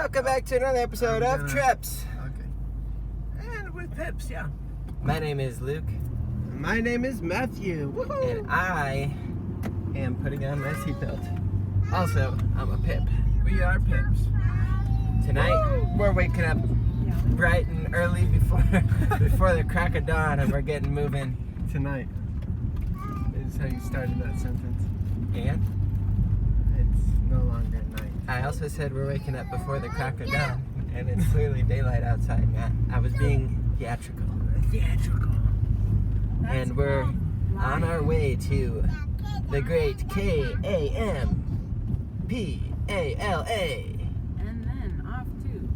Welcome back to another episode of Trips. Okay. And with Pips, yeah. My name is Luke. My name is Matthew. Woohoo! And I am putting on my seatbelt. Also, I'm a Pip. We are Pips. Tonight, we're waking up bright and early before the crack of dawn, and we're getting moving. Tonight is how you started that sentence. And It's no longer night. I also said we're waking up before the crack of dawn, and it's clearly daylight outside, Matt. I was being theatrical. And we're on our way to the great K-A-M-P-A-L-A. And then off to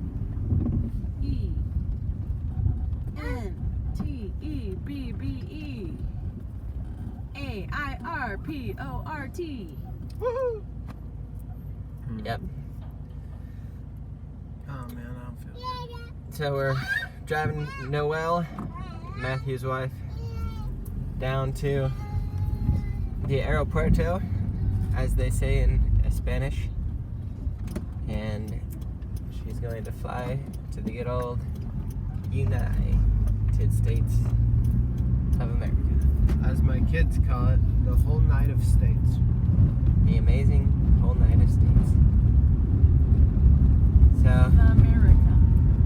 E-N-T-E-B-B-E-A-I-R-P-O-R-T. Woohoo! Yep. Oh man, I don't feel good. So we're driving Noelle, Matthew's wife, down to the aeropuerto, as they say in Spanish, and she's going to fly to the good old United States of America. As my kids call it, the whole night of states. The amazing whole night of states. So America.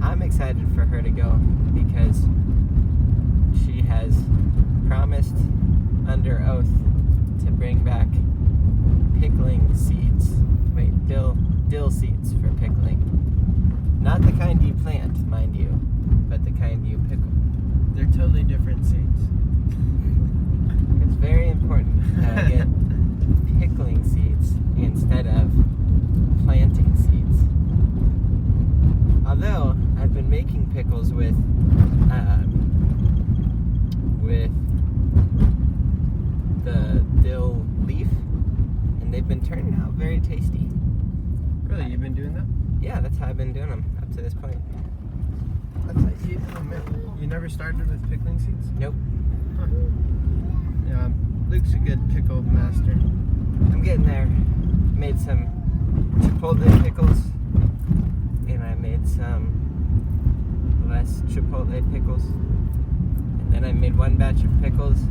I'm excited for her to go because she has promised under oath to bring back pickling seeds. Wait, dill seeds for pickling. Not the kind you plant, mind you, but the kind you pickle. They're totally different seeds. It's very important that I get pickling seeds instead of planting seeds. Although I've been making pickles with the dill leaf, and they've been turning out very tasty. Really, you've been doing that? Yeah, that's how I've been doing them up to this point. I thought you never started with pickling seeds? Nope. Huh. Yeah, Luke's a good pickle master. I'm getting there. Made some chipotle pickles, and I made some less chipotle pickles. And then I made one batch of pickles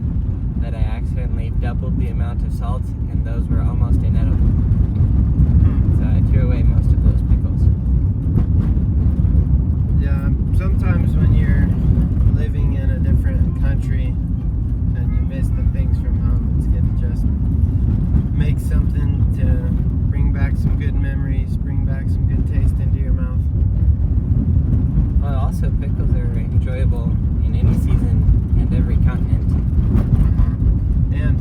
that I accidentally doubled the amount of salt, and those were almost inedible. So I threw away most of those pickles. Yeah, sometimes when you're living in a different country and you miss the things from home, it's good to just make something to bring back some good memories, bring back some good taste into your mouth. Well, also pickles are enjoyable in any season and every continent. And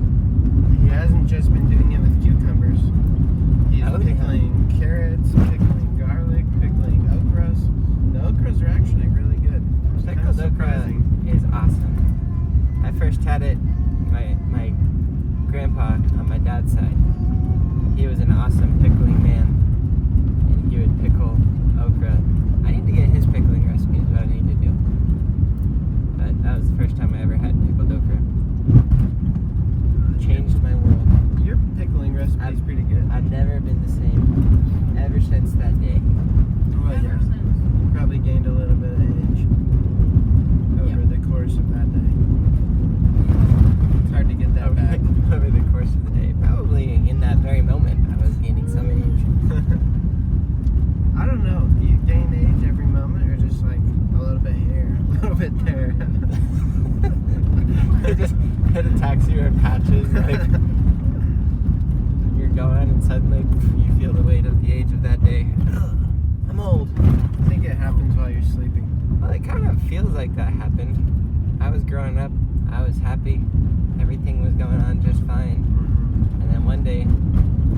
he hasn't just been doing it with cucumbers. He's pickling carrots, pickling garlic, pickling okras. The okras are actually really good. Pickled okra is awesome. I first had it, my grandpa on my dad's side. He was an awesome pickling man, and he would pickle okra. I need to get his pickling recipe, is what I need to do. But that was the first time I ever had pickled okra. Changed my world. Your pickling recipe is pretty good. I've never been the same ever since that day. Well, yeah. You probably gained a little bit of age over the course of that day. It's hard to get that back. Over the course of the day. Probably in that very moment, I was gaining some age. I don't know. Do you gain age every moment, or just like a little bit here, a little bit there? You just hit a taxi or patches, like you're going, and suddenly you feel the weight of the age of that day. Ugh, I'm old. I think it happens while you're sleeping. Well, it kind of feels like that happened. I was growing up, I was happy, everything was going on just fine. And then one day,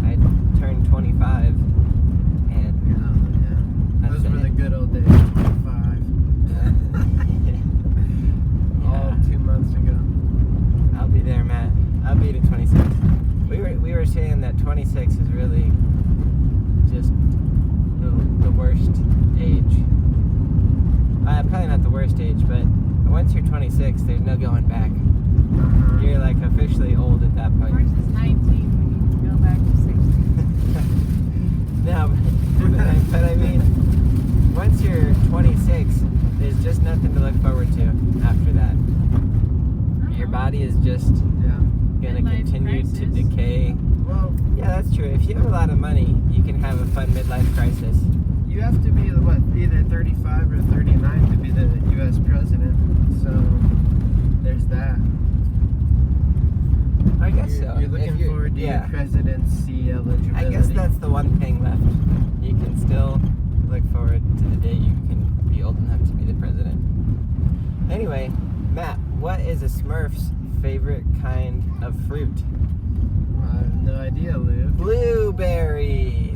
I turned 25, and Yeah. Those were the good old days. 5. All 2 months ago. I'll be there, Matt. I'll be to 26. We were saying that 26 is really just the worst age. Probably not the worst age, but once you're 26, there's no going back. You're like officially old at that point. Ours is 19 when you go back to 60. No, but I mean, body is just Yeah. gonna Midlife continue to crisis. decay. Well, Yeah, that's true. If you have a lot of money, you can have a fun midlife crisis. you have to be what, either 35 or 39 to be the U.S. president. So there's that. I guess so. You're looking If forward to yeah. your presidency eligibility. I guess that's the one thing left. You can still look forward to the day you can be old enough to be the president. Anyway, Matt, what is a Smurf's favorite kind of fruit? I have no idea, Luke. Blueberry.